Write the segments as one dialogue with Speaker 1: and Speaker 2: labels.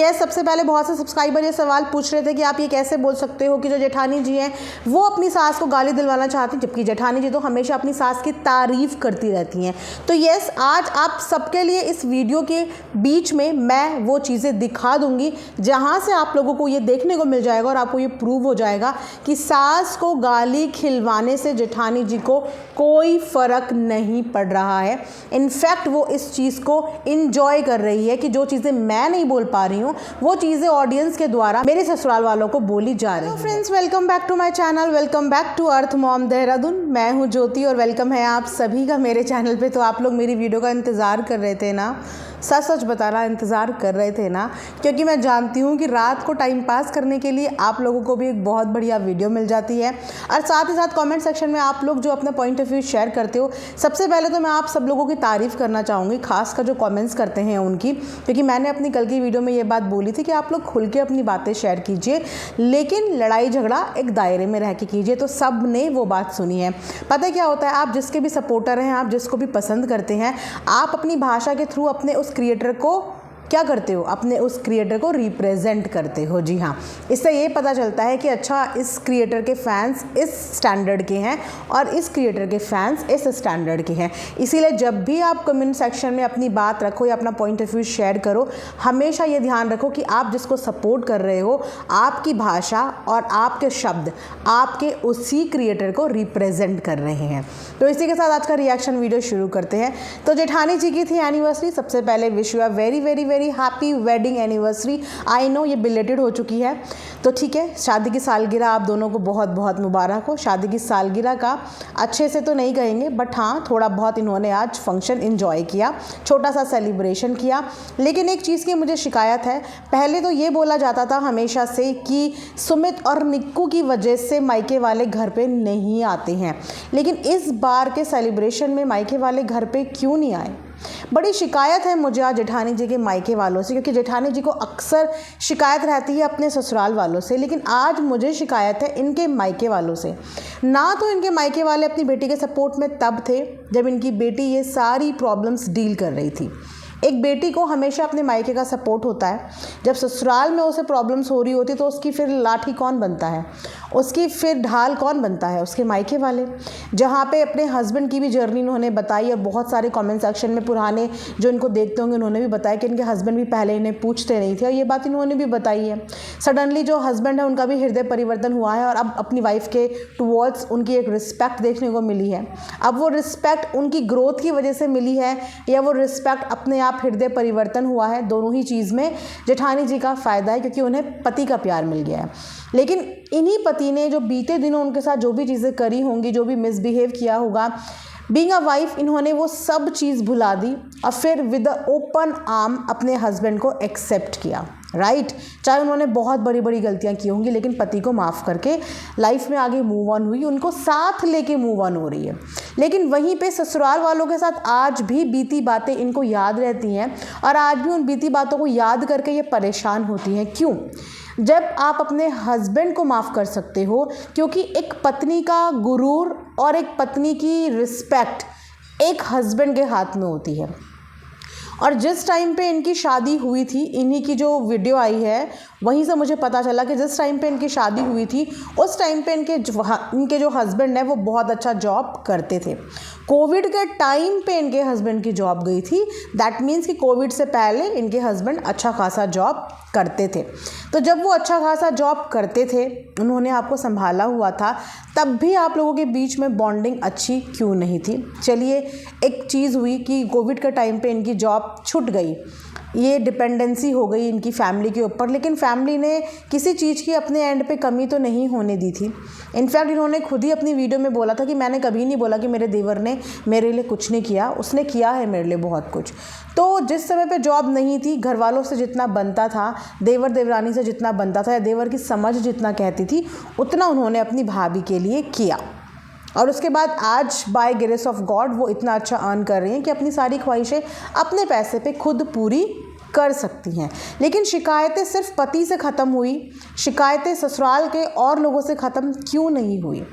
Speaker 1: Yes, सबसे पहले बहुत से सब्सक्राइबर ये सवाल पूछ रहे थे कि आप ये कैसे बोल सकते हो कि जो जेठानी जी हैं वो अपनी सास को गाली दिलवाना चाहती हैं, जबकि जेठानी जी तो हमेशा अपनी सास की तारीफ़ करती रहती हैं। तो यस, आज आप सबके लिए इस वीडियो के बीच में मैं वो चीज़ें दिखा दूंगी जहाँ से आप लोगों को ये देखने को मिल जाएगा और आपको ये प्रूव हो जाएगा कि सास को गाली खिलवाने से जेठानी जी को कोई फ़र्क नहीं पड़ रहा है। इनफैक्ट वो इस चीज़ को इंजॉय कर रही है कि जो चीज़ें मैं नहीं बोल पा रही हूँ वो चीज़ें ऑडियंस के द्वारा मेरे ससुराल वालों को बोली जा रही है। Friends, welcome back to my channel, welcome back to earth mom Dehradun. मैं हूँ ज्योति और वेलकम है आप सभी का मेरे चैनल पे। तो आप लोग मेरी वीडियो का इंतज़ार कर रहे थे ना, सच सच बताना, इंतज़ार कर रहे थे ना, क्योंकि मैं जानती हूँ कि रात को टाइम पास करने के लिए आप लोगों को भी एक बहुत बढ़िया वीडियो मिल जाती है। और साथ ही साथ कमेंट सेक्शन में आप लोग जो अपना पॉइंट ऑफ व्यू शेयर करते हो, सबसे पहले तो मैं आप सब लोगों की तारीफ़ करना चाहूँगी, खासकर जो कमेंट्स करते हैं उनकी, क्योंकि मैंने अपनी कल की वीडियो में ये बात बोली थी कि आप लोग खुल के अपनी बातें शेयर कीजिए, लेकिन लड़ाई झगड़ा एक दायरे में रह के कीजिए। तो सब ने वो बात सुनी है। पता है क्या होता है, आप जिसके भी सपोर्टर हैं, आप जिसको भी पसंद करते हैं, आप अपनी भाषा के थ्रू अपने उस क्रिएटर को क्या करते हो, अपने उस क्रिएटर को रिप्रेजेंट करते हो। जी हाँ, इससे ये पता चलता है कि अच्छा, इस क्रिएटर के फैंस इस स्टैंडर्ड के हैं और इस क्रिएटर के फैंस इस स्टैंडर्ड के हैं। इसीलिए जब भी आप कमेंट सेक्शन में अपनी बात रखो या अपना पॉइंट ऑफ व्यू शेयर करो, हमेशा ये ध्यान रखो कि आप जिसको सपोर्ट कर रहे हो, आपकी भाषा और आपके शब्द आपके उसी क्रिएटर को रिप्रेजेंट कर रहे हैं। तो इसी के साथ आज का रिएक्शन वीडियो शुरू करते हैं। तो जेठानी जी की थी एनिवर्सरी। सबसे पहले wish you a very very very happy wedding anniversary. I know ये बिलेटेड हो चुकी है, तो ठीक है, शादी की सालगिरह आप दोनों को बहुत बहुत मुबारक हो। शादी की सालगिरह का अच्छे से तो नहीं कहेंगे, बट हाँ, थोड़ा बहुत इन्होंने आज फंक्शन इन्जॉय किया, छोटा सा सेलिब्रेशन किया। लेकिन एक चीज़ की मुझे शिकायत है। पहले तो ये बोला जाता था हमेशा से कि सुमित और निक्कू की वजह से मायके वाले घर पे नहीं आते हैं, लेकिन इस बार के सेलिब्रेशन में मायके वाले घर पे क्यों नहीं आए? बड़ी शिकायत है मुझे आज जेठानी जी के मायके वालों से, क्योंकि जेठानी जी को अक्सर शिकायत रहती है अपने ससुराल वालों से, लेकिन आज मुझे शिकायत है इनके मायके वालों से। ना तो इनके मायके वाले अपनी बेटी के सपोर्ट में तब थे जब इनकी बेटी ये सारी प्रॉब्लम्स डील कर रही थी। एक बेटी को हमेशा अपने मायके का सपोर्ट होता है। जब ससुराल में उसे प्रॉब्लम्स हो रही होती तो उसकी फिर लाठी कौन बनता है, उसकी फिर ढाल कौन बनता है? उसके मायके वाले। जहाँ पे अपने हस्बैंड की भी जर्नी उन्होंने बताई और बहुत सारे कमेंट सेक्शन में पुराने जो इनको देखते होंगे उन्होंने भी बताया कि इनके हस्बैंड भी पहले इन्हें पूछते नहीं थे, और ये बात इन्होंने भी बताई है। सडनली जो हस्बैंड है उनका भी हृदय परिवर्तन हुआ है और अब अपनी वाइफ के टुवर्ड्स उनकी एक रिस्पेक्ट देखने को मिली है। अब वो रिस्पेक्ट उनकी ग्रोथ की वजह से मिली है या वो रिस्पेक्ट अपने आप हृदय परिवर्तन हुआ है, दोनों ही चीज़ में जेठानी जी का फ़ायदा है, क्योंकि उन्हें पति का प्यार मिल गया है। लेकिन इन्हीं पति ने जो बीते दिनों उनके साथ जो भी चीज़ें करी होंगी, जो भी मिसबिहेव किया होगा, बीइंग अ वाइफ इन्होंने वो सब चीज़ भुला दी और फिर विद ओपन आर्म अपने हस्बैंड को एक्सेप्ट किया। राइट, चाहे उन्होंने बहुत बड़ी बड़ी गलतियां की होंगी, लेकिन पति को माफ़ करके लाइफ में आगे मूव ऑन हुई, उनको साथ लेके मूव ऑन हो रही है। लेकिन वहीं पे ससुराल वालों के साथ आज भी बीती बातें इनको याद रहती हैं और आज भी उन बीती बातों को याद करके ये परेशान होती हैं। क्यों? जब आप अपने हस्बैंड को माफ़ कर सकते हो, क्योंकि एक पत्नी का गुरूर और एक पत्नी की रिस्पेक्ट एक हस्बैंड के हाथ में होती है। और जिस टाइम पे इनकी शादी हुई थी, इन्हीं की जो वीडियो आई है वहीं से मुझे पता चला कि जिस टाइम पे इनकी शादी हुई थी उस टाइम पे इनके जो हस्बैंड है वो बहुत अच्छा जॉब करते थे। कोविड के टाइम पे इनके हस्बैंड की जॉब गई थी। दैट मीन्स कि कोविड से पहले इनके हस्बैंड अच्छा खासा जॉब करते थे। तो जब वो अच्छा खासा जॉब करते थे, उन्होंने आपको संभाला हुआ था, तब भी आप लोगों के बीच में बॉन्डिंग अच्छी क्यों नहीं थी? चलिए, एक चीज़ हुई कि कोविड के टाइम पे इनकी जॉब छूट गई, ये डिपेंडेंसी हो गई इनकी फैमिली के ऊपर, लेकिन फैमिली ने किसी चीज़ की अपने एंड पे कमी तो नहीं होने दी थी। इनफैक्ट इन्होंने खुद ही अपनी वीडियो में बोला था कि मैंने कभी नहीं बोला कि मेरे देवर ने मेरे लिए कुछ नहीं किया, उसने किया है मेरे लिए बहुत कुछ। तो जिस समय पे जॉब नहीं थी, घर वालों से जितना बनता था, देवर देवरानी से जितना बनता था या देवर की समझ जितना कहती थी, उतना उन्होंने अपनी भाभी के लिए किया। और उसके बाद आज बाय ग्रेस ऑफ गॉड वो इतना अच्छा अर्न कर रही हैं कि अपनी सारी ख्वाहिशें अपने पैसे पे खुद पूरी कर सकती हैं। लेकिन शिकायतें सिर्फ पति से ख़त्म हुई, शिकायतें ससुराल के और लोगों से ख़त्म क्यों नहीं हुई?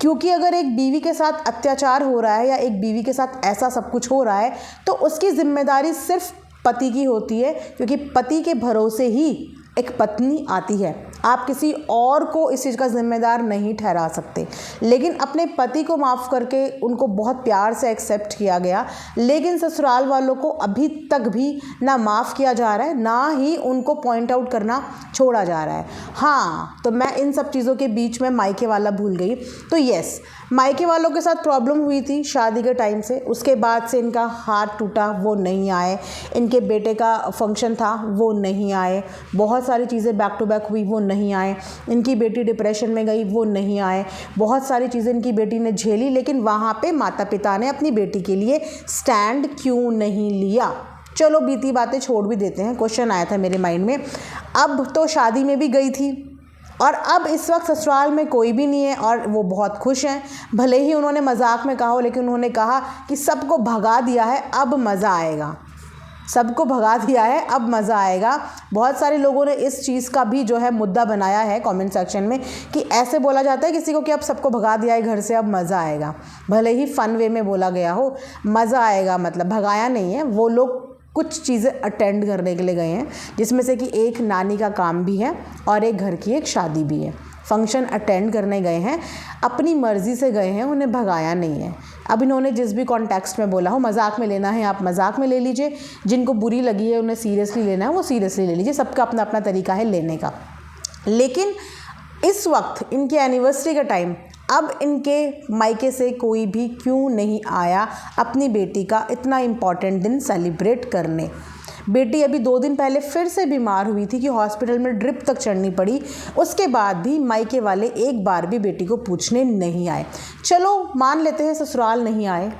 Speaker 1: क्योंकि अगर एक बीवी के साथ अत्याचार हो रहा है या एक बीवी के साथ ऐसा सब कुछ हो रहा है, तो उसकी जिम्मेदारी सिर्फ पति की होती है, क्योंकि पति के भरोसे ही एक पत्नी आती है। आप किसी और को इस चीज़ का जिम्मेदार नहीं ठहरा सकते। लेकिन अपने पति को माफ़ करके उनको बहुत प्यार से एक्सेप्ट किया गया, लेकिन ससुराल वालों को अभी तक भी ना माफ़ किया जा रहा है, ना ही उनको पॉइंट आउट करना छोड़ा जा रहा है। हाँ, तो मैं इन सब चीज़ों के बीच में मायके वाला भूल गई। तो यस, मायके वालों के साथ प्रॉब्लम हुई थी शादी के टाइम से, उसके बाद से इनका हाथ टूटा, वो नहीं आए। इनके बेटे का फंक्शन था, वो नहीं आए। बहुत सारी चीज़ें बैक टू बैक हुई, वो नहीं आए। इनकी बेटी डिप्रेशन में गई, वो नहीं आए। बहुत सारी चीज़ें इनकी बेटी ने झेली, लेकिन वहाँ पे माता पिता ने अपनी बेटी के लिए स्टैंड क्यों नहीं लिया। चलो बीती बातें छोड़ भी देते हैं। क्वेश्चन आया था मेरे माइंड में, अब तो शादी में भी गई थी और अब इस वक्त ससुराल में कोई भी नहीं है और वो बहुत खुश हैं। भले ही उन्होंने मजाक में कहा हो, लेकिन उन्होंने कहा कि सबको भगा दिया है, अब मज़ा आएगा। सबको भगा दिया है, अब मज़ा आएगा। बहुत सारे लोगों ने इस चीज़ का भी जो है मुद्दा बनाया है कमेंट सेक्शन में कि ऐसे बोला जाता है किसी को कि अब सबको भगा दिया है घर से, अब मज़ा आएगा। भले ही फ़न वे में बोला गया हो, मज़ा आएगा मतलब भगाया नहीं है। वो लोग कुछ चीज़ें अटेंड करने के लिए गए हैं, जिसमें से कि एक नानी का काम भी है और एक घर की एक शादी भी है। फंक्शन अटेंड करने गए हैं, अपनी मर्ज़ी से गए हैं, उन्हें भगाया नहीं है। अब इन्होंने जिस भी कॉन्टेक्स्ट में बोला हो, मजाक में लेना है आप मजाक में ले लीजिए, जिनको बुरी लगी है उन्हें सीरियसली लेना है वो सीरियसली ले लीजिए। सबका अपना अपना तरीका है लेने का। लेकिन इस वक्त इनकी एनिवर्सरी का टाइम, अब इनके मायके से कोई भी क्यों नहीं आया अपनी बेटी का इतना इम्पॉर्टेंट दिन सेलिब्रेट करने। बेटी अभी 2 दिन पहले फिर से बीमार हुई थी कि हॉस्पिटल में ड्रिप तक चढ़नी पड़ी। उसके बाद भी मायके वाले एक बार भी बेटी को पूछने नहीं आए। चलो मान लेते हैं ससुराल नहीं आए,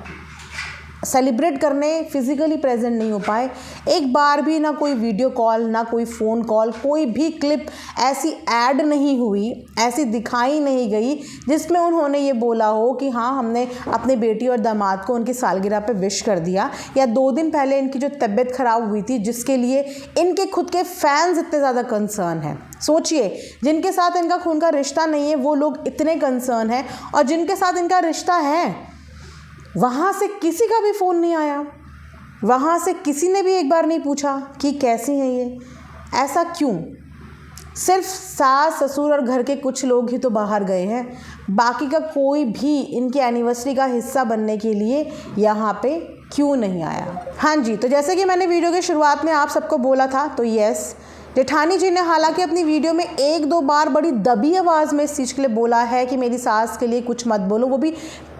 Speaker 1: सेलिब्रेट करने फिज़िकली प्रेजेंट नहीं हो पाए, एक बार भी ना कोई वीडियो कॉल, ना कोई फ़ोन कॉल, कोई भी क्लिप ऐसी ऐड नहीं हुई, ऐसी दिखाई नहीं गई जिसमें उन्होंने ये बोला हो कि हाँ हमने अपने बेटी और दामाद को उनकी सालगिरह पे विश कर दिया। या 2 दिन पहले इनकी जो तबीयत ख़राब हुई थी, जिसके लिए इनके खुद के फैंस इतने ज़्यादा कंसर्न हैं। सोचिए, जिनके साथ इनका खून का रिश्ता नहीं है वो लोग इतने कंसर्न हैं, और जिनके साथ इनका रिश्ता है वहाँ से किसी का भी फ़ोन नहीं आया, वहाँ से किसी ने भी एक बार नहीं पूछा कि कैसी हैं ये। ऐसा क्यों? सिर्फ सास ससुर और घर के कुछ लोग ही तो बाहर गए हैं, बाकी का कोई भी इनकी एनिवर्सरी का हिस्सा बनने के लिए यहाँ पे क्यों नहीं आया। हाँ जी, तो जैसे कि मैंने वीडियो की शुरुआत में आप सबको बोला था, तो यस, जेठानी जी ने हालांकि अपनी वीडियो में 1-2 बार बड़ी दबी आवाज़ में इस चीज़ के लिए बोला है कि मेरी सास के लिए कुछ मत बोलो। वो भी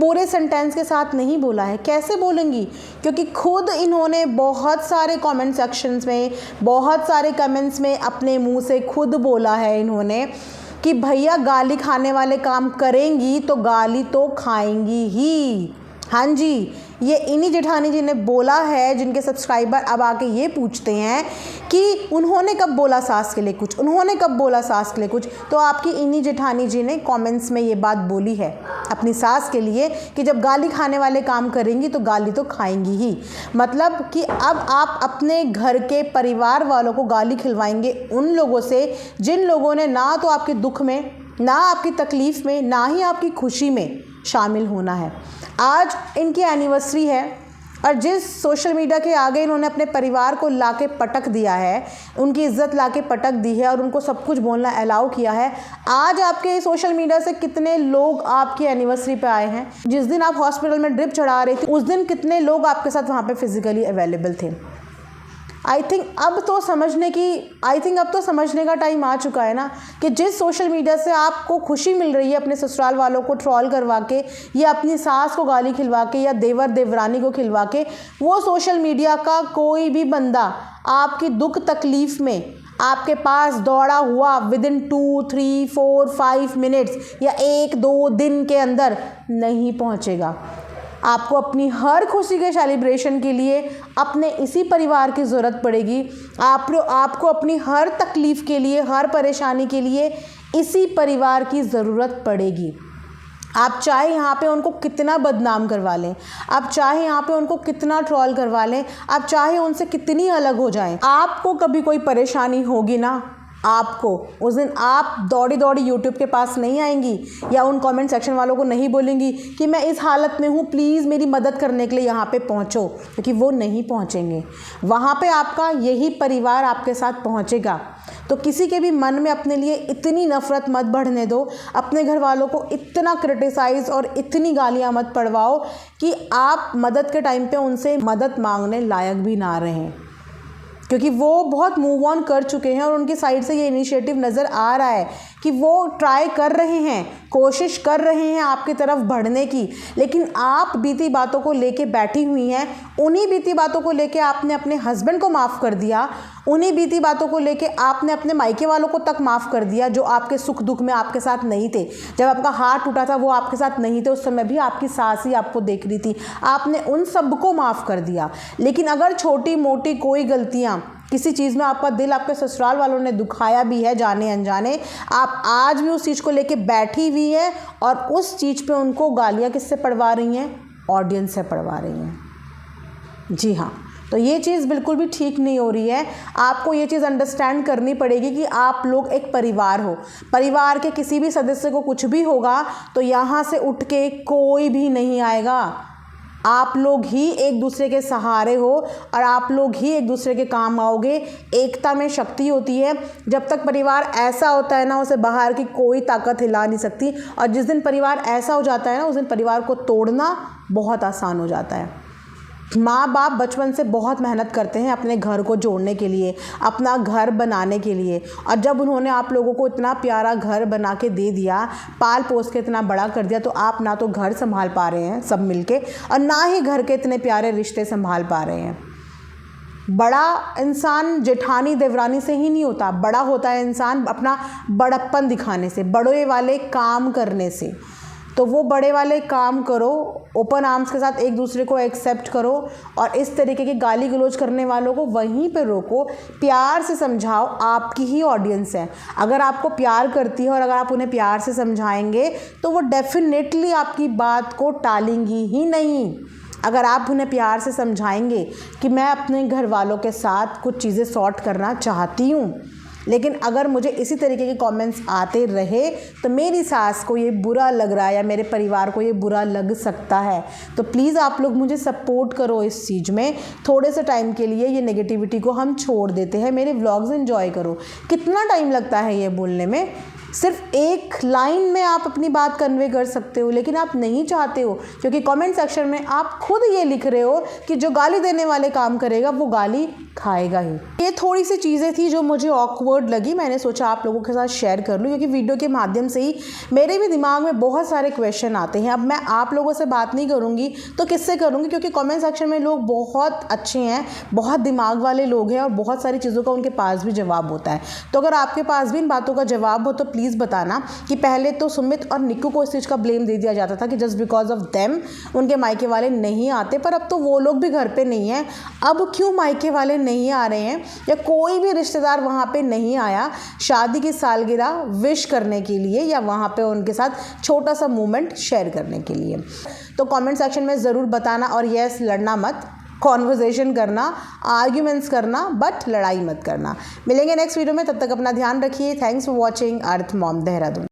Speaker 1: पूरे सेंटेंस के साथ नहीं बोला है। कैसे बोलेंगी? क्योंकि खुद इन्होंने बहुत सारे कमेंट सेक्शंस में, बहुत सारे कमेंट्स में अपने मुंह से खुद बोला है इन्होंने कि भैया गाली खाने वाले काम करेंगी तो गाली तो खाएंगी ही। हाँ जी, ये इन्हीं जेठानी जी ने बोला है, जिनके सब्सक्राइबर अब आके ये पूछते हैं कि उन्होंने कब बोला सास के लिए कुछ, उन्होंने कब बोला सास के लिए कुछ। तो आपकी इन्हीं जेठानी जी ने कमेंट्स में ये बात बोली है अपनी सास के लिए कि जब गाली खाने वाले काम करेंगी तो गाली तो खाएंगी ही। मतलब कि अब आप अपने घर के परिवार वालों को गाली खिलवाएंगे उन लोगों से जिन लोगों ने ना तो आपके दुख में, ना आपकी तकलीफ़ में, ना ही आपकी खुशी में शामिल होना है। आज इनकी एनिवर्सरी है और जिस सोशल मीडिया के आगे इन्होंने अपने परिवार को लाके पटक दिया है, उनकी इज्जत लाके पटक दी है और उनको सब कुछ बोलना अलाउ किया है। आज आपके सोशल मीडिया से कितने लोग आपकी एनिवर्सरी पे आए हैं? जिस दिन आप हॉस्पिटल में ड्रिप चढ़ा रहे थे उस दिन कितने लोग आपके साथ वहाँ पे फिजिकली अवेलेबल थे? आई थिंक अब तो समझने का टाइम आ चुका है ना कि जिस सोशल मीडिया से आपको खुशी मिल रही है अपने ससुराल वालों को ट्रोल करवा के, या अपनी सास को गाली खिलवा के, या देवर देवरानी को खिलवा के, वो सोशल मीडिया का कोई भी बंदा आपकी दुख तकलीफ़ में आपके पास दौड़ा हुआ विदिन 2, 3, 4, 5 मिनट्स या 1-2 दिन के अंदर नहीं पहुँचेगा। आपको अपनी हर खुशी के सेलिब्रेशन के लिए अपने इसी परिवार की ज़रूरत पड़ेगी। आपको अपनी हर तकलीफ़ के लिए, हर परेशानी के लिए इसी परिवार की ज़रूरत पड़ेगी। आप चाहे यहाँ पे उनको कितना बदनाम करवा लें, आप चाहे यहाँ पे उनको कितना ट्रोल करवा लें, आप चाहे उनसे कितनी अलग हो जाएं, आपको कभी कोई परेशानी होगी ना, आपको उस दिन आप दौड़ी दौड़ी यूट्यूब के पास नहीं आएंगी या उन कमेंट सेक्शन वालों को नहीं बोलेंगी कि मैं इस हालत में हूँ, प्लीज़ मेरी मदद करने के लिए यहाँ पे पहुँचो, क्योंकि वो नहीं पहुँचेंगे। वहाँ पे आपका यही परिवार आपके साथ पहुँचेगा। तो किसी के भी मन में अपने लिए इतनी नफ़रत मत बढ़ने दो, अपने घर वालों को इतना क्रिटिसाइज़ और इतनी गालियाँ मत पड़वाओ कि आप मदद के टाइम पे उनसे मदद मांगने लायक भी ना रहें, क्योंकि वो बहुत मूव ऑन कर चुके हैं और उनकी साइड से ये इनिशिएटिव नज़र आ रहा है कि वो ट्राई कर रहे हैं, कोशिश कर रहे हैं आपकी तरफ बढ़ने की। लेकिन आप बीती बातों को लेके बैठी हुई हैं। उन्हीं बीती बातों को लेके आपने अपने हस्बैंड को माफ़ कर दिया, उन्हीं बीती बातों को लेके आपने अपने मायके वालों को तक माफ़ कर दिया जो आपके सुख दुख में आपके साथ नहीं थे। जब आपका हाथ टूटा था वो आपके साथ नहीं थे, उस समय भी आपकी सास ही आपको देख रही थी, आपने उन सबको माफ़ कर दिया। लेकिन अगर छोटी मोटी कोई गलतियाँ, किसी चीज़ में आपका दिल आपके ससुराल वालों ने दुखाया भी है जाने अनजाने, आप आज भी उस चीज़ को लेके बैठी हुई है और उस चीज़ पे उनको गालियाँ किससे पड़वा रही हैं? ऑडियंस से पड़वा रही हैं। जी हाँ, तो ये चीज़ बिल्कुल भी ठीक नहीं हो रही है। आपको ये चीज़ अंडरस्टैंड करनी पड़ेगी कि आप लोग एक परिवार हो। परिवार के किसी भी सदस्य को कुछ भी होगा तो यहाँ से उठ के कोई भी नहीं आएगा। आप लोग ही एक दूसरे के सहारे हो और आप लोग ही एक दूसरे के काम आओगे। एकता में शक्ति होती है। जब तक परिवार ऐसा होता है ना, उसे बाहर की कोई ताकत हिला नहीं सकती, और जिस दिन परिवार ऐसा हो जाता है ना, उस दिन परिवार को तोड़ना बहुत आसान हो जाता है। माँ बाप बचपन से बहुत मेहनत करते हैं अपने घर को जोड़ने के लिए, अपना घर बनाने के लिए, और जब उन्होंने आप लोगों को इतना प्यारा घर बना के दे दिया, पाल पोस के इतना बड़ा कर दिया, तो आप ना तो घर संभाल पा रहे हैं सब मिलके और ना ही घर के इतने प्यारे रिश्ते संभाल पा रहे हैं। बड़ा इंसान जेठानी देवरानी से ही नहीं होता, बड़ा होता है इंसान अपना बड़प्पन दिखाने से, बड़े वाले काम करने से। तो वो बड़े वाले काम करो, ओपन आर्म्स के साथ एक दूसरे को एक्सेप्ट करो, और इस तरीके की गाली गलौज करने वालों को वहीं पे रोको, प्यार से समझाओ। आपकी ही ऑडियंस है, अगर आपको प्यार करती है और अगर आप उन्हें प्यार से समझाएंगे तो वो डेफिनेटली आपकी बात को टालेंगी ही नहीं। अगर आप उन्हें प्यार से समझाएंगे कि मैं अपने घर वालों के साथ कुछ चीज़ें सॉर्ट करना चाहती हूँ, लेकिन अगर मुझे इसी तरीके के कमेंट्स आते रहे तो मेरी सास को ये बुरा लग रहा है या मेरे परिवार को ये बुरा लग सकता है, तो प्लीज़ आप लोग मुझे सपोर्ट करो इस चीज़ में। थोड़े से टाइम के लिए ये नेगेटिविटी को हम छोड़ देते हैं, मेरे व्लॉग्स एंजॉय करो। कितना टाइम लगता है ये बोलने में? सिर्फ एक लाइन में आप अपनी बात कन्वे कर सकते हो, लेकिन आप नहीं चाहते हो, क्योंकि कमेंट सेक्शन में आप खुद ये लिख रहे हो कि जो गाली देने वाले काम करेगा वो गाली खाएगा ही। ये थोड़ी सी चीज़ें थी जो मुझे ऑकवर्ड लगी, मैंने सोचा आप लोगों के साथ शेयर कर लूँ, क्योंकि वीडियो के माध्यम से ही मेरे भी दिमाग में बहुत सारे क्वेश्चन आते हैं। अब मैं आप लोगों से बात नहीं करूँगी तो किससे करूँगी, क्योंकि कमेंट सेक्शन में लोग बहुत अच्छे हैं, बहुत दिमाग वाले लोग हैं और बहुत सारी चीज़ों का उनके पास भी जवाब होता है। तो अगर आपके पास भी इन बातों का जवाब हो तो प्लीज़ बताना। कि पहले तो सुमित और निक्कू को इस चीज़ का ब्लेम दे दिया जाता था कि जस्ट बिकॉज ऑफ देम उनके मायके वाले नहीं आते, पर अब तो वो लोग भी घर पे नहीं हैं। अब क्यों मायके वाले नहीं आ रहे हैं या कोई भी रिश्तेदार वहाँ पे नहीं आया शादी की सालगिरह विश करने के लिए या वहाँ पे उनके साथ छोटा सा मोमेंट शेयर करने के लिए? तो कमेंट सेक्शन में ज़रूर बताना। और यस, लड़ना मत, कॉन्वर्जेशन करना, आर्ग्यूमेंट्स करना, बट लड़ाई मत करना। मिलेंगे नेक्स्ट वीडियो में, तब तक अपना ध्यान रखिए। Thanks for watching earth mom Dehradun.